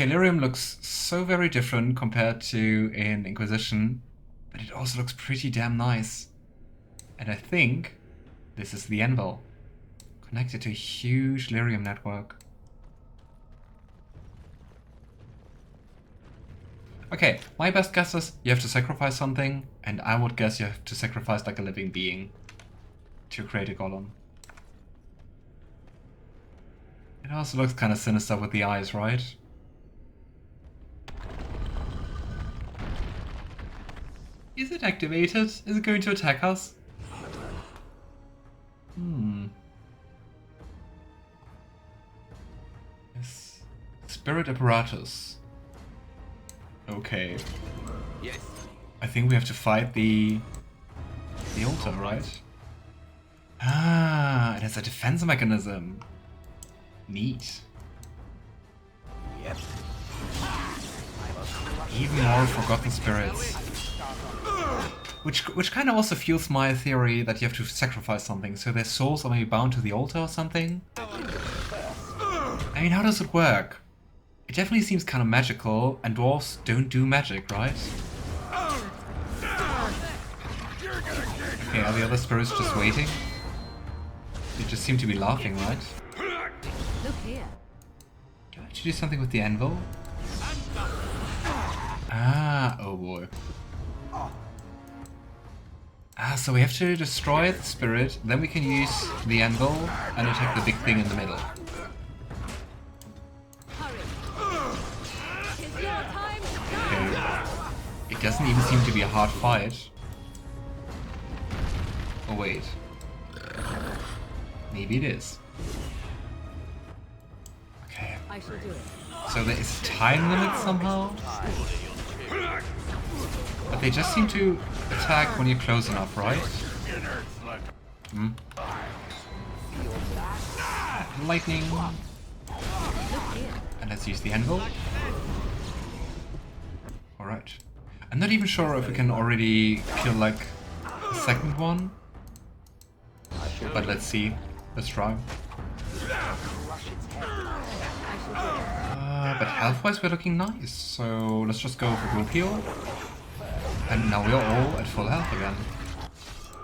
Okay, lyrium looks so very different compared to in Inquisition, but it also looks pretty damn nice. And I think this is the Anvil, connected to a huge lyrium network. Okay, my best guess is you have to sacrifice something, and I would guess you have to sacrifice like a living being to create a golem. It also looks kind of sinister with the eyes, right? Is it activated? Is it going to attack us? Yes. Spirit apparatus. Okay. Yes. I think we have to fight the altar, right? Ah, it has a defense mechanism. Neat. Yep. Even more forgotten spirits. Which kind of also fuels my theory that you have to sacrifice something, so their souls are maybe bound to the altar or something. I mean, how does it work? It definitely seems kind of magical, and dwarves don't do magic, right? Okay, are the other spirits just waiting? They just seem to be laughing, right? Look here. Do I have to do something with the anvil? Ah, oh boy. Ah, so we have to destroy the spirit, then we can use the anvil and attack the big thing in the middle. Okay. It doesn't even seem to be a hard fight. Oh wait. Maybe it is. Okay. I shall do it. So there is a time limit somehow? But they just seem to attack when you're close enough, right? Hmm. Lightning. And let's use the anvil. Alright. I'm not even sure if we can already kill like a second one. But let's see. Let's try. But health-wise we're looking nice, so let's just go for group heal. And now we're all at full health again.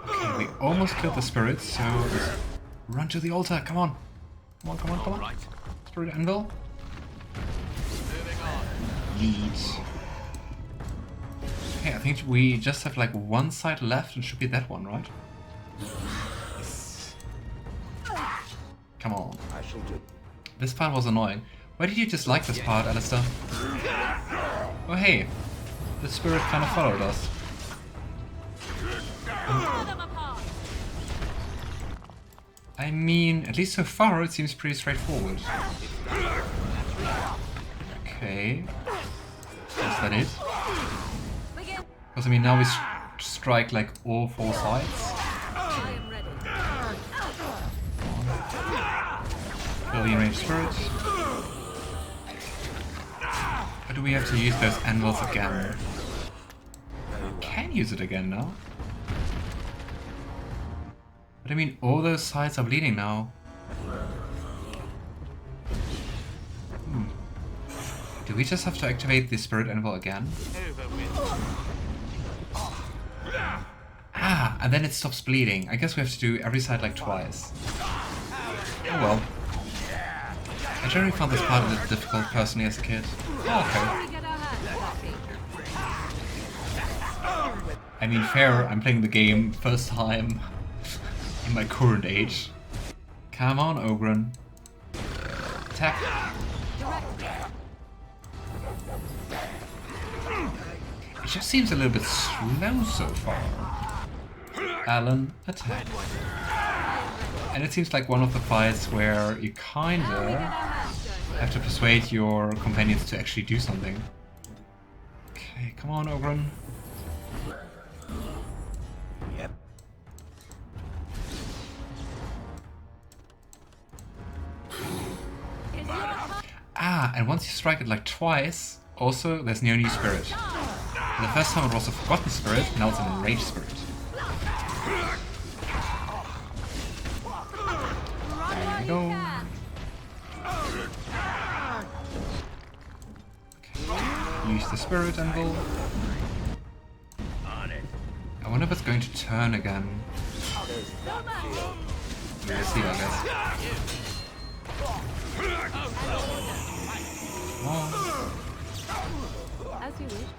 Okay, we almost killed the spirits, so let's run to the altar, come on. Come on, come on, come on. Spirit anvil. Yeet. Okay, I think we just have like one side left and should be that one, right? Yes. Come on. This part was annoying. Why did you dislike this part, Alistair? Oh hey, the spirit kind of followed us. I mean, at least so far it seems pretty straightforward. Okay. Is that it? Because I mean, now we strike like all four sides. Kill the enraged spirit. Or do we have to use those anvils again? We can use it again now. But I mean, all those sides are bleeding now. Do we just have to activate the spirit anvil again? Ah, and then it stops bleeding. I guess we have to do every side like twice. Oh well. I generally found this part a bit difficult personally as a kid. Oh, okay. I mean, fair, I'm playing the game first time in my current age. Come on, Oghren. Attack. It just seems a little bit slow so far. Alan, attack. And it seems like one of the fights where you kinda have to persuade your companions to actually do something. Okay, come on, Oghren. Yep. Ah, and once you strike it like twice, also there's no new spirit. And the first time it was a forgotten spirit, now it's an enraged spirit. There we go. Use the spirit anvil. On it. I wonder if it's going to turn again. We'll see, I guess. Oh. As you wish.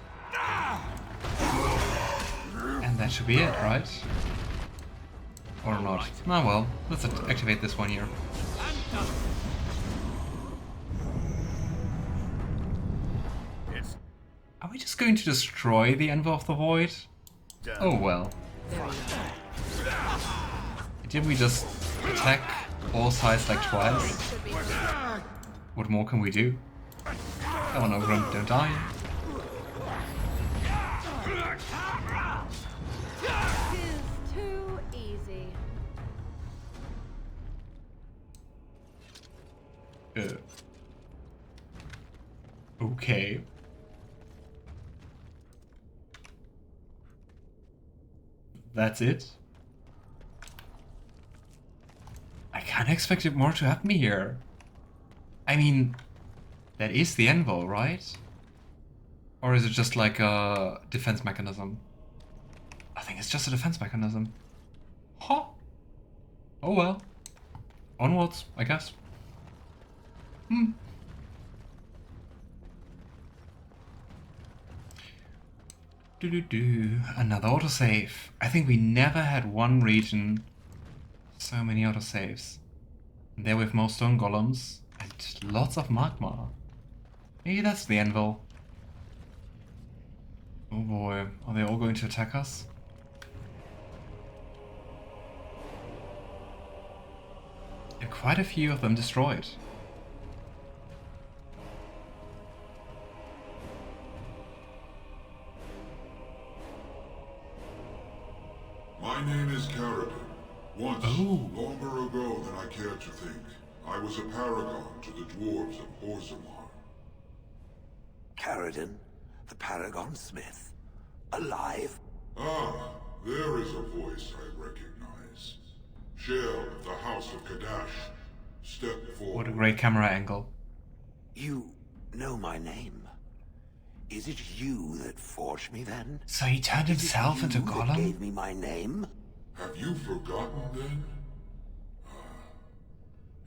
And that should be it, right? Or not. Oh well, let's activate this one here. Are we just going to destroy the Anvil of the Void? Oh well. Did we just attack all sides like twice? What more can we do? Come on, Oghren, don't die. Tis too easy. Okay. That's it? I kinda expected more to happen here. I mean, that is the Anvil, right? Or is it just like a defense mechanism? I think it's just a defense mechanism. Huh? Oh well. Onwards, I guess. Another autosave. I think we never had one region so many autosaves. And there we have more stone golems and lots of magma. Maybe that's the Anvil. Oh boy, are they all going to attack us? And quite a few of them destroyed. My name is Ferelden. Once, longer ago than I care to think, I was a paragon to the dwarves of Orzammer. Ferelden, the Paragon Smith. Alive? Ah, there is a voice I recognize. Shale of the House of Kadash. Step forward. What a great camera angle. You know my name. Is it you that forged me then? So he turned himself into Golem? That gave me my name? Have you forgotten then?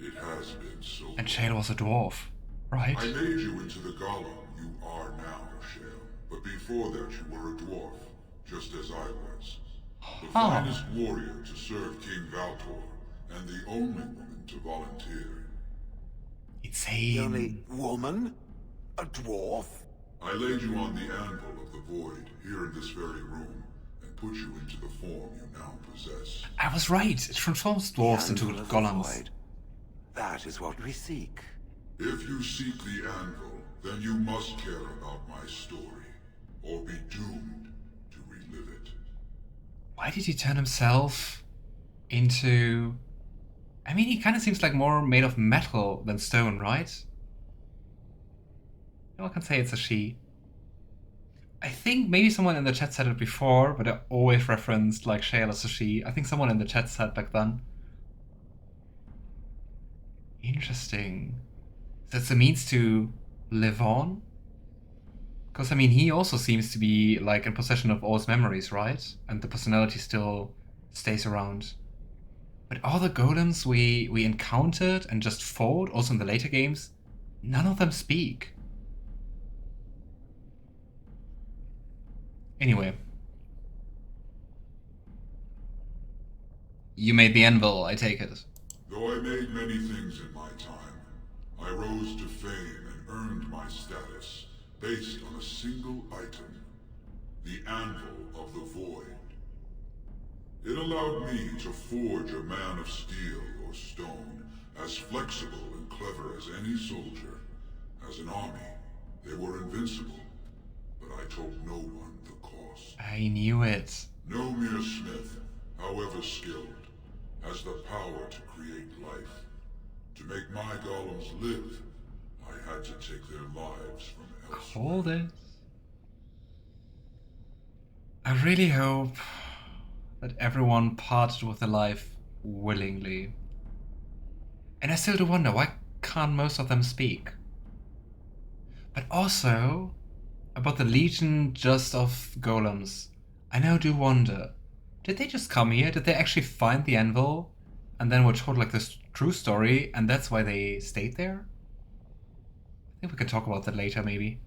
It has been so long. And Shale was a dwarf, right? I made you into the golem you are now, Shale. But before that you were a dwarf, just as I was. The finest warrior to serve King Valtor, and the only woman to volunteer. Insane. The only woman? A dwarf? I laid you on the anvil of the void, here in this very room, and put you into the form you now possess. I was right. It transforms dwarves into Anvil of the golems. Void. That is what we seek. If you seek the anvil, then you must care about my story, or be doomed to relive it. Why did he turn himself into... I mean, he kind of seems like more made of metal than stone, right? No one can say it's a she. I think maybe someone in the chat said it before, but I always referenced like Shale as a she. I think someone in the chat said back then. Interesting. That's a means to live on? Because I mean, he also seems to be like in possession of all his memories, right? And the personality still stays around. But all the golems we encountered and just fought, also in the later games, none of them speak. Anyway. You made the anvil, I take it. Though I made many things in my time, I rose to fame and earned my status based on a single item, the Anvil of the Void. It allowed me to forge a man of steel or stone, as flexible and clever as any soldier. As an army, they were invincible, but I told no one the cost. I knew it. No mere smith, however skilled, has the power to create life. To make my golems live, I had to take their lives from elsewhere. Called it. I really hope that everyone parted with their life willingly. And I still do wonder, why can't most of them speak? But also, About the legion just of golems. I now do wonder, did they just come here? Did they actually find the anvil? And then were told like this true story, and that's why they stayed there? I think we can talk about that later, maybe.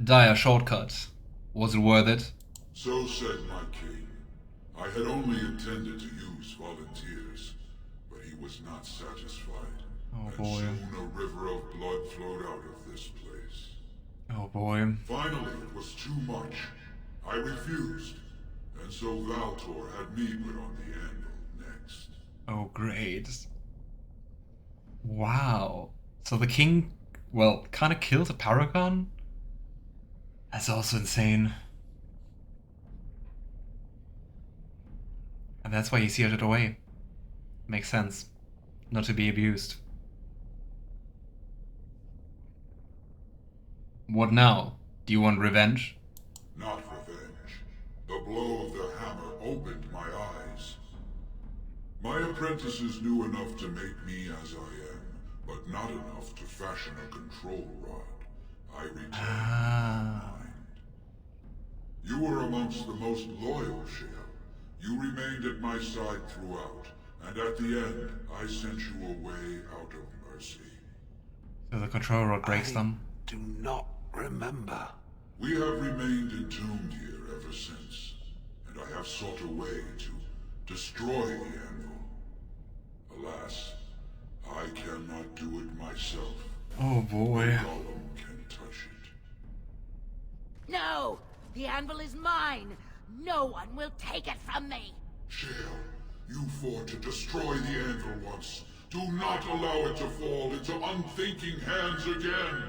Dire shortcut. Was it worth it? So said my king. I had only intended to use volunteers, but he was not satisfied. Oh and boy. soon a river of blood flowed out of this place. Oh boy. Finally, it was too much. I refused, and so Valtor had me put on the anvil next. Oh great. Wow. So the king, well, kind of killed a paragon? That's also insane. And that's why he sealed it away. Makes sense. Not to be abused. What now? Do you want revenge? Not revenge. The blow of the hammer opened my eyes. My apprentices knew enough to make me as I am, but not enough to fashion a control rod. I retained my mind. You were amongst the most loyal, Shale. You remained at my side throughout, and at the end, I sent you away out of mercy. So the control rod breaks them? Do not remember. We have remained entombed here ever since, and I have sought a way to destroy the anvil. Alas, I cannot do it myself. Oh boy. The golem can touch it. No! The anvil is mine! No one will take it from me! Shale, you fought to destroy the anvil once. Do not allow it to fall into unthinking hands again.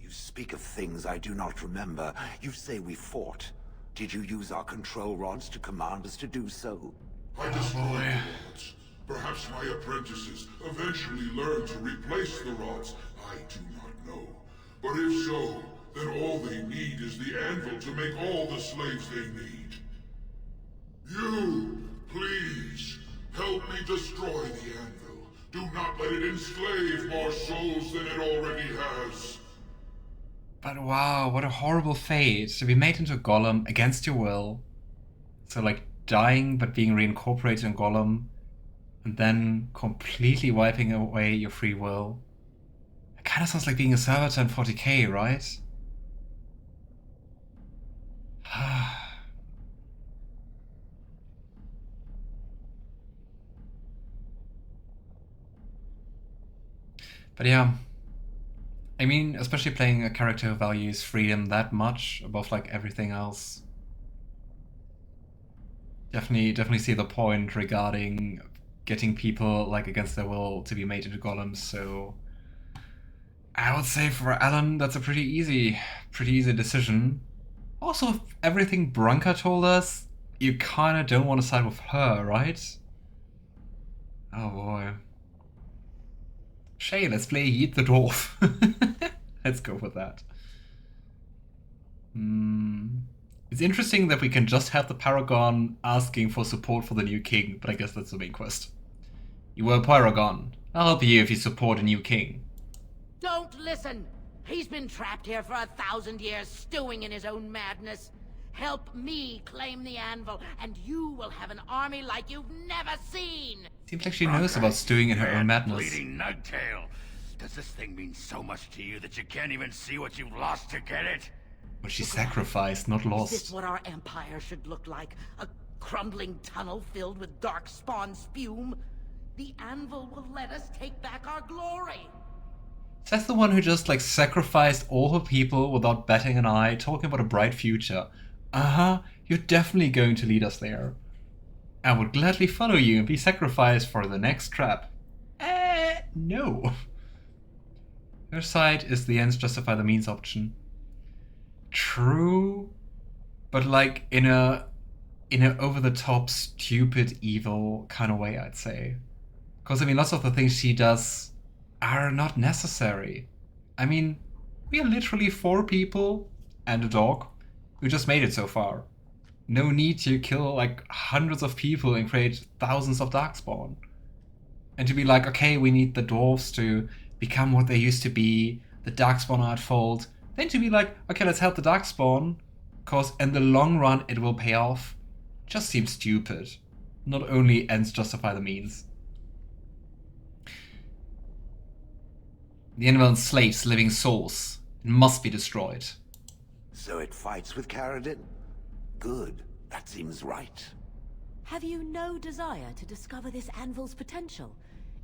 You speak of things I do not remember. You say we fought. Did you use our control rods to command us to do so? I destroyed the rods. Perhaps my apprentices eventually learned to replace the rods. I do not know. But if so, then all they need is the anvil to make all the slaves they need. You, please, help me destroy the anvil. Do not let it enslave more souls than it already has. But wow, what a horrible fate. To be made into a golem against your will. So like dying but being reincorporated in golem. And then completely wiping away your free will. It kind of sounds like being a servitor in 40k, right? But yeah, I mean, especially playing a character who values freedom that much above like everything else. Definitely see the point regarding getting people like against their will to be made into golems. So I would say for Alan, that's a pretty easy decision. Also, everything Branka told us, you kind of don't want to side with her, right? Oh boy. Shale, let's play Eat the Dwarf. Let's go with that. It's interesting that we can just have the Paragon asking for support for the new king, but I guess that's the main quest. You were a Paragon. I'll help you if you support a new king. Don't listen! He's been trapped here for 1,000 years, stewing in his own madness. Help me claim the anvil, and you will have an army like you've never seen! Seems like she knows about stewing in her own madness. Bleeding nugtail. Does this thing mean so much to you that you can't even see what you've lost to get it? But she sacrificed, not Is lost. this what our empire should look like? A crumbling tunnel filled with Darkspawn spume? The anvil will let us take back our glory! Says the one who just like sacrificed all her people without batting an eye, talking about a bright future. You're definitely going to lead us there. I would gladly follow you and be sacrificed for the next trap. No. Her side is the ends justify the means option. True, but like in a over-the-top, stupid, evil kind of way, I'd say. Because I mean, lots of the things she does are not necessary. I mean, we are literally 4 people and a dog who just made it so far. No need to kill like hundreds of people and create thousands of Darkspawn. And to be like, okay, we need the dwarves to become what they used to be, the Darkspawn are at fault, then to be like, okay, let's help the Darkspawn, because in the long run it will pay off, just seems stupid. Not only ends justify the means. The Anvil enslaves living souls. It must be destroyed. So it fights with Ferelden? Good. That seems right. Have you no desire to discover this anvil's potential?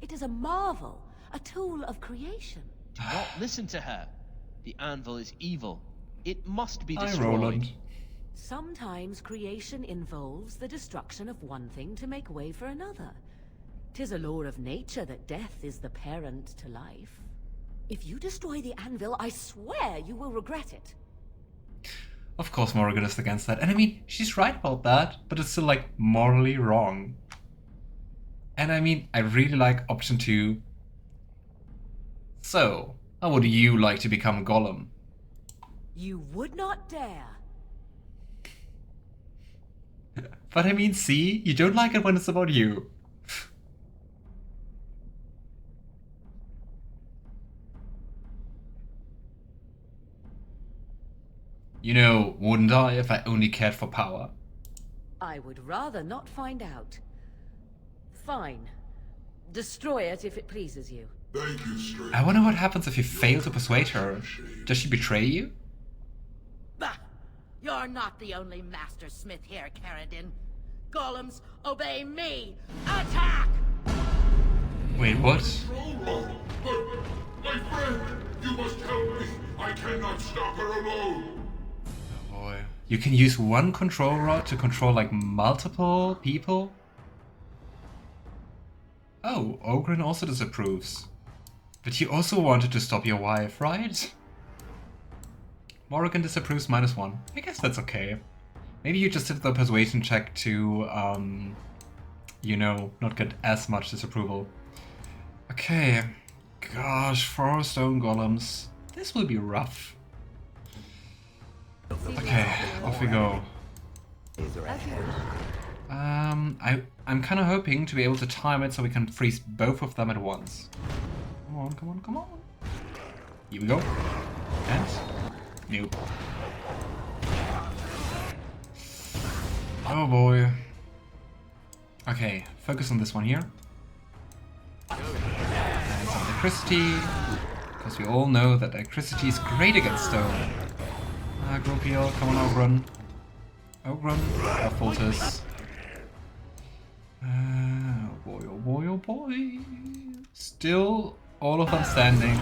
It is a marvel, a tool of creation. Do not listen to her. The anvil is evil. It must be Hi, destroyed. Roland. Sometimes creation involves the destruction of one thing to make way for another. 'Tis a law of nature that death is the parent to life. If you destroy the anvil, I swear you will regret it. Of course Morrigan is against that. And I mean, she's right about that, but it's still like morally wrong. And I mean, I really like option 2. So, how would you like to become a golem? You would not dare. But I mean, see, you don't like it when it's about you. You know, wouldn't I if I only cared for power? I would rather not find out. Fine. Destroy it if it pleases you. Thank you, stranger. I wonder what happens if you fail to persuade her. Does she betray you? Bah! You're not the only master smith here, Ferelden. Golems, obey me! Attack! Wait, what? Oh, but, my friend, you must help me. I cannot stop her alone. Oh boy. You can use one control rod to control like multiple people? Oh, Oghren also disapproves. But you also wanted to stop your wife, right? Morrigan disapproves -1. I guess that's okay. Maybe you just did the persuasion check to, you know, not get as much disapproval. Okay. Gosh, 4 stone golems. This will be rough. Okay, off we go. I'm kind of hoping to be able to time it so we can freeze both of them at once. Come on, come on, come on. Here we go. And... nope. Oh boy. Okay, focus on this one here. And some electricity. Because we all know that electricity is great against stone. Group heal, come on, Oghren. Oghren, Fultus. Oh boy, oh boy, oh boy. Still all of them standing.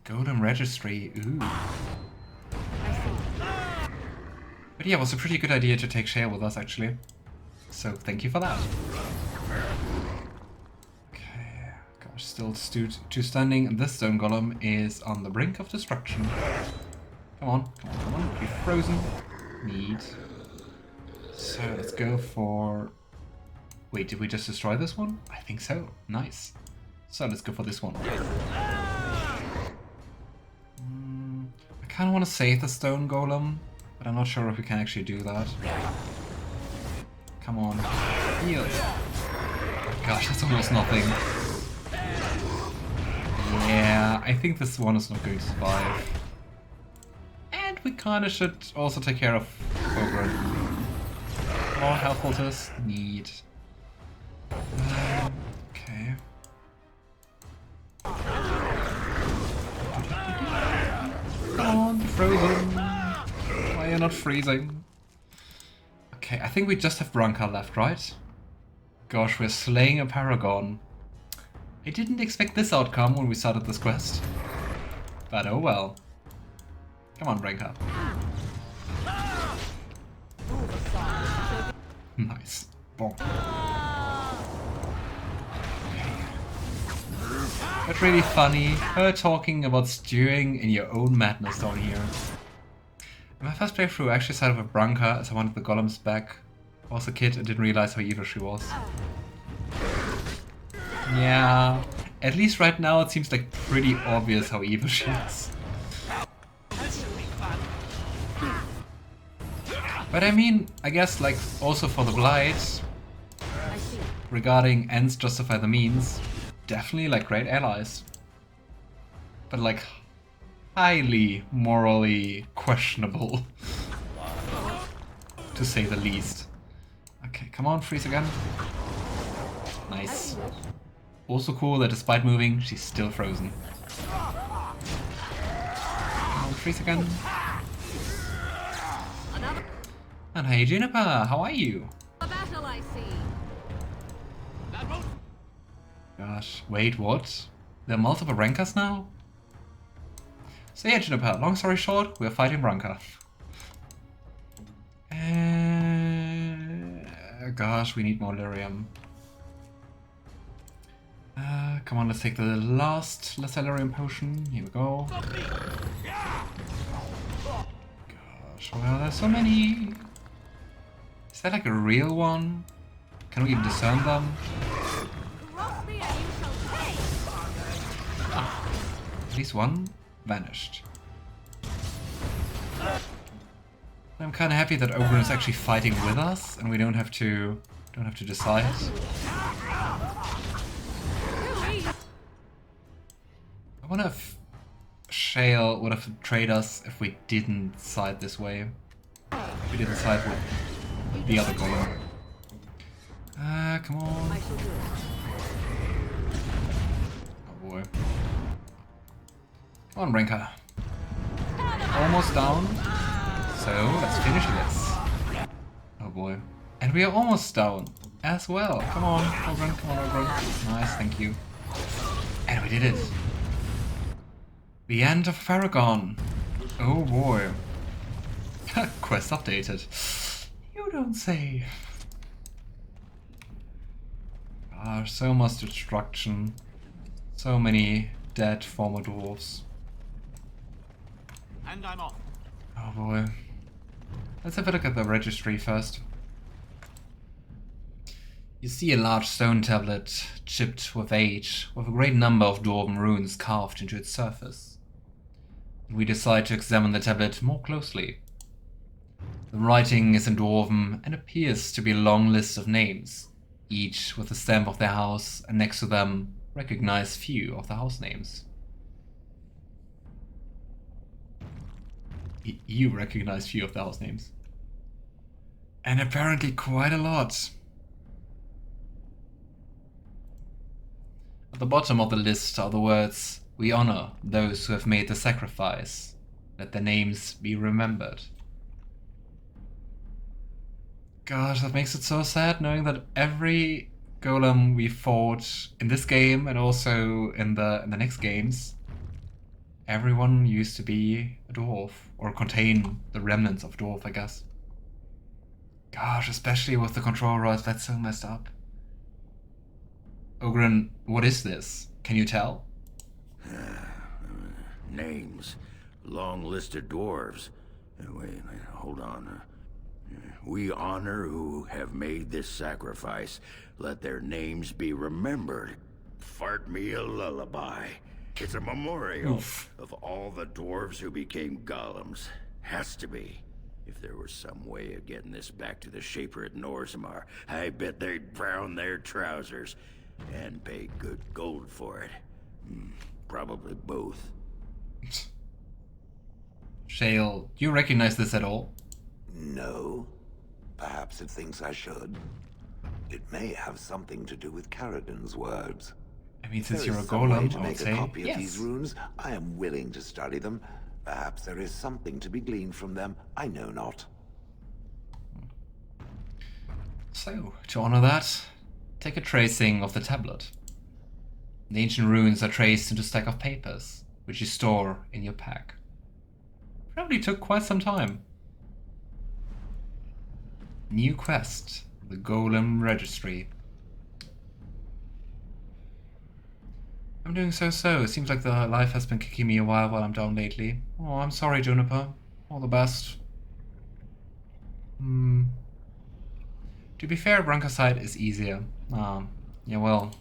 Golem registry, ooh. But yeah, it was a pretty good idea to take Shale with us actually. So thank you for that. Okay, gosh, still two standing. This stone golem is on the brink of destruction. Come on, come on, come on, be frozen. Need. So let's go for... Wait, did we just destroy this one? I think so. Nice. So let's go for this one. I kind of want to save the stone golem, but I'm not sure if we can actually do that. Come on. Heal. Gosh, that's almost nothing. Yeah, I think this one is not going to survive. And we kind of should also take care of Oghren. More health filters. Need. Okay. Come on, frozen. Why are you not freezing? Okay, I think we just have Branka left, right? Gosh, we're slaying a paragon. I didn't expect this outcome when we started this quest. But oh well. Come on, Branka. Nice. Bonk. But really funny, her talking about stewing in your own madness down here. In my first playthrough I actually started with Branka as I wanted the golems back. I was a kid and didn't realize how evil she was. Yeah, at least right now it seems like pretty obvious how evil she is. But I mean, I guess like also for the Blight, regarding ends justify the means, definitely like great allies. But like highly morally questionable, to say the least. Okay, come on, freeze again. Nice. Also cool that despite moving, she's still frozen. Come on, freeze again. And hey Juniper, how are you? A battle I see. Gosh, wait, what? There are multiple rankers now? So yeah, Juniper, long story short, we're fighting ranker. Gosh, we need more lyrium. Come on, let's take the last lyrium potion. Here we go. Gosh, well, there's so many. Is that like a real one? Can we even discern them? At least one vanished. I'm kind of happy that Oghren is actually fighting with us, and we don't have to decide. I wonder if Shale would have betrayed us if we didn't side this way. If we didn't side with the other golem. Come on. Oh boy. Come on, ranker. Almost down. So, let's finish this. Oh boy. And we are almost down as well. Come on, Oghren, come on, Oghren. Nice, thank you. And we did it. The end of Ferelden. Oh boy. Quest updated. You don't say. Gosh, so much destruction. So many dead former dwarves. And I'm off. Oh boy. Let's have a look at the registry first. You see a large stone tablet chipped with age, with a great number of dwarven runes carved into its surface. We decide to examine the tablet more closely. The writing is in dwarven and appears to be a long list of names, each with a stamp of their house, and next to them recognize few of the house names. You recognize few of the house names. And apparently quite a lot. At the bottom of the list are the words, "We honor those who have made the sacrifice. Let their names be remembered." Gosh, that makes it so sad knowing that every golem we fought in this game and also in the next games, everyone used to be a dwarf, or contain the remnants of dwarf, I guess. Gosh, especially with the control rods, that's so messed up. Oghren, what is this? Can you tell? Names. Long list of dwarves. Wait, hold on. We honor who have made this sacrifice. Let their names be remembered. Fart me a lullaby. It's a memorial of all the dwarves who became golems. Has to be. If there was some way of getting this back to the Shaper at Orzammer, I bet they'd brown their trousers. And pay good gold for it. Probably both. Shale, do you recognize this at all? No. Perhaps it thinks I should. It may have something to do with Caradon's words. I mean, since There you're a is some way golem, to I would make say a copy of yes. these runes. I am willing to study them. Perhaps there is something to be gleaned from them. I know not. So, to honor that, take a tracing of the tablet. The ancient runes are traced into a stack of papers, which you store in your pack. Probably took quite some time. New quest, the Golem Registry. I'm doing so-so. It seems like the life has been kicking me a while I'm down lately. Oh, I'm sorry, Juniper. All the best. To be fair, Ranker side is easier. Yeah, well.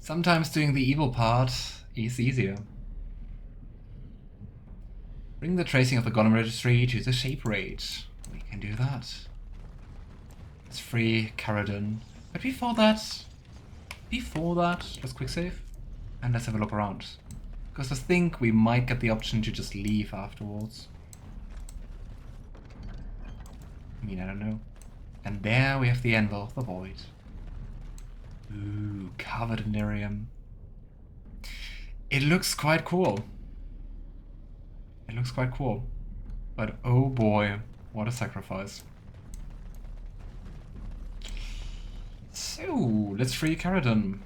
Sometimes doing the evil part is easier. Bring the tracing of the Golem Registry to the Shape Raid. We can do that. Let's free Caradon But before that, let's quick save and let's have a look around. Because I think we might get the option to just leave afterwards. I mean, I don't know. And there we have the Anvil of the Void. Ooh, covered in lyrium. It looks quite cool. It looks quite cool. But oh boy, what a sacrifice. So, let's free Ferelden.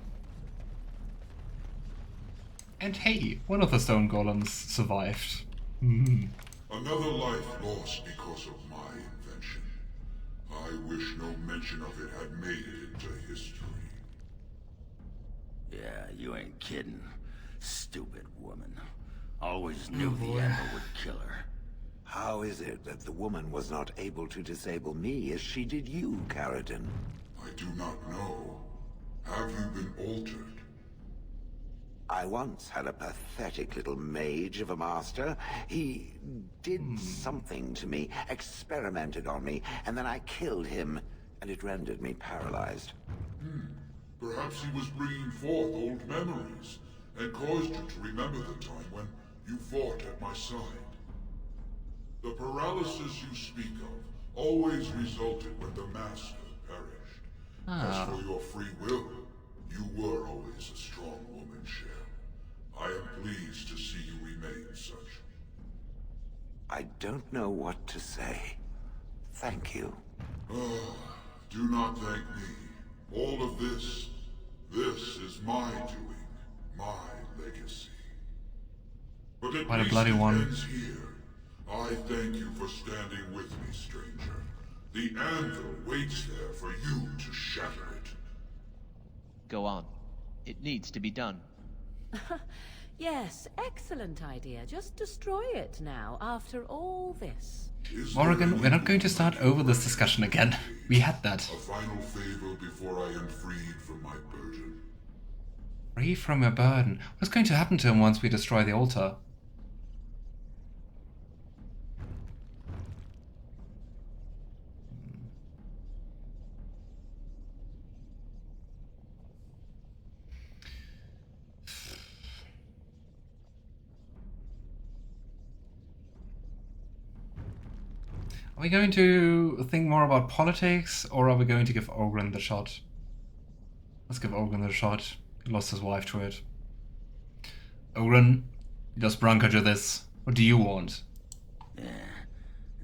And hey, one of the stone golems survived. Another life lost because of my invention. I wish no mention of it had made it into history. Yeah, you ain't kidding. Stupid woman. Always knew the Anvil would kill her. How is it that the woman was not able to disable me as she did you, Ferelden? I do not know. Have you been altered? I once had a pathetic little mage of a master. He did something to me, experimented on me, and then I killed him, and it rendered me paralyzed. Perhaps he was bringing forth old memories, and caused you to remember the time when you fought at my side. The paralysis you speak of always resulted when the master perished. As for your free will, you were always a strong woman, Shale. I am pleased to see you remain such. I don't know what to say. Thank you. Do not thank me. All of this is my doing, my legacy. But at What a least bloody it one. ends here. I thank you for standing with me, stranger. The Anvil waits there for you to shatter it. Go on. It needs to be done. Yes, excellent idea. Just destroy it now, after all this. Morrigan, we're not going to start over this discussion again. We had that. A final favor before I am freed from my burden. Free from your burden. What's going to happen to him once we destroy the altar? Are we going to think more about politics, or are we going to give Oghren the shot? Let's give Oghren the shot. He lost his wife to it. Oghren, does Branka do this? What do you want? Yeah.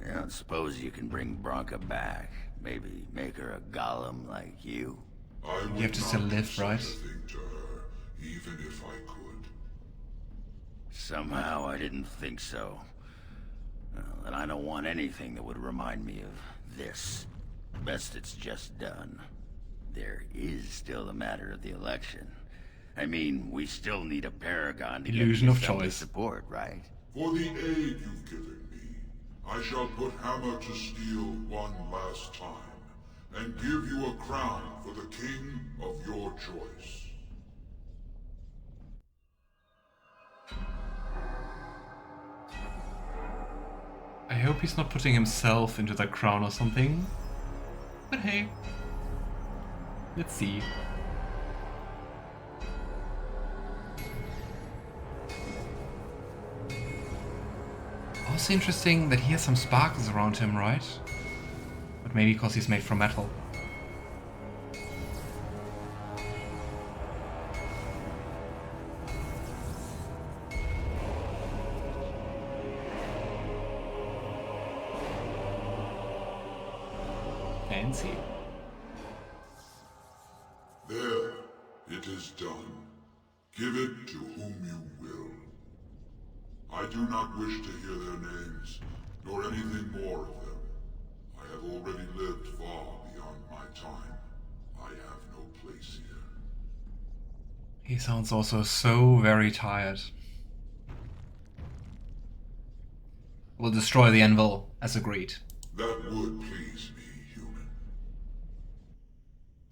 I don't suppose you can bring Branka back. Maybe make her a golem like you. I would You have to still not do live, such right? a thing to her, even if I could. Somehow I didn't think so. Well, and I don't want anything that would remind me of this. Best it's just done. There is still the matter of the election. I mean, we still need a paragon to Illusion get of the assembly choice. support, right? For the aid you've given me, I shall put hammer to steel one last time, and give you a crown for the king of your choice. I hope he's not putting himself into the crown or something. But hey. Let's see. Also interesting that he has some sparkles around him, right? But maybe because he's made from metal. Fancy. There, it is done. Give it to whom you will. I do not wish to hear their names, nor anything more of them. I have already lived far beyond my time. I have no place here. He sounds also so very tired. We'll destroy the Anvil, as agreed. That would please me, human.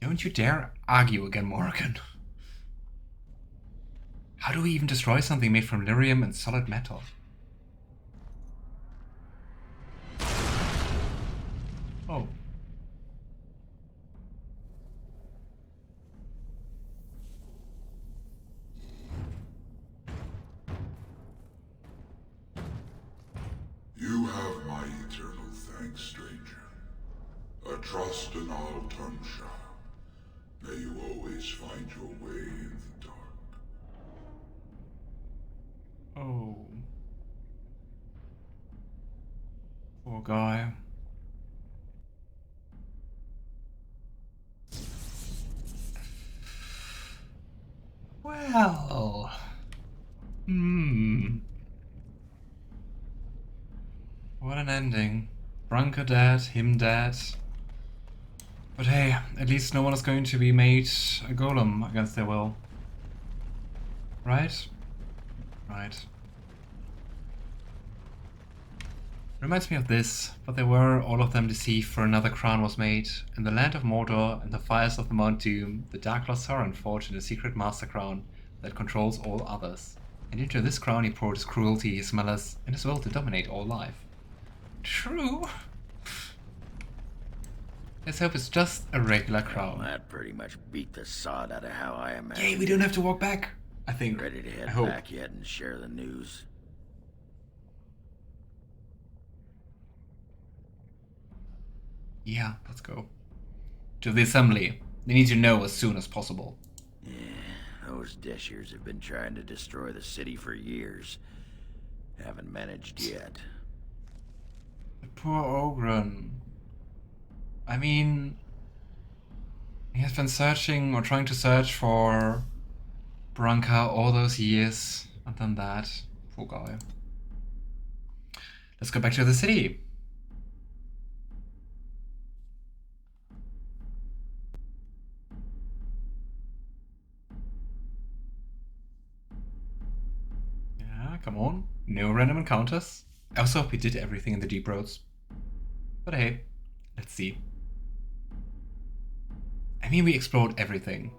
Don't you dare argue again, Morrigan. How do we even destroy something made from lyrium and solid metal? Oh. Trust and I'll turn Shale. May you always find your way in the dark. Oh. Poor guy. Well. What an ending. Branka dead, him dead. But hey, at least no one is going to be made a golem against their will. Right? Right. Reminds me of this, but they were all of them deceived, for another crown was made. In the land of Mordor and the fires of the Mount Doom, the Dark Lord Sauron forged a secret master crown that controls all others. And into this crown he poured his cruelty, his malice, and his will to dominate all life. True. Let's hope it's just a regular crown. Well, that pretty much beat the sod out of how I imagined. Yay, we don't have to walk back, I think. Ready to head I hope. back yet and share the news? Yeah, let's go. To the assembly. They need to know as soon as possible. Yeah, those Deshers have been trying to destroy the city for years. Haven't managed yet. The poor Oghren. I mean, he has been searching or trying to search for Branka all those years, and then that. Poor guy. Let's go back to the city. Yeah, come on. No random encounters. I also hope we did everything in the deep roads. But hey, let's see. I mean, we explored everything.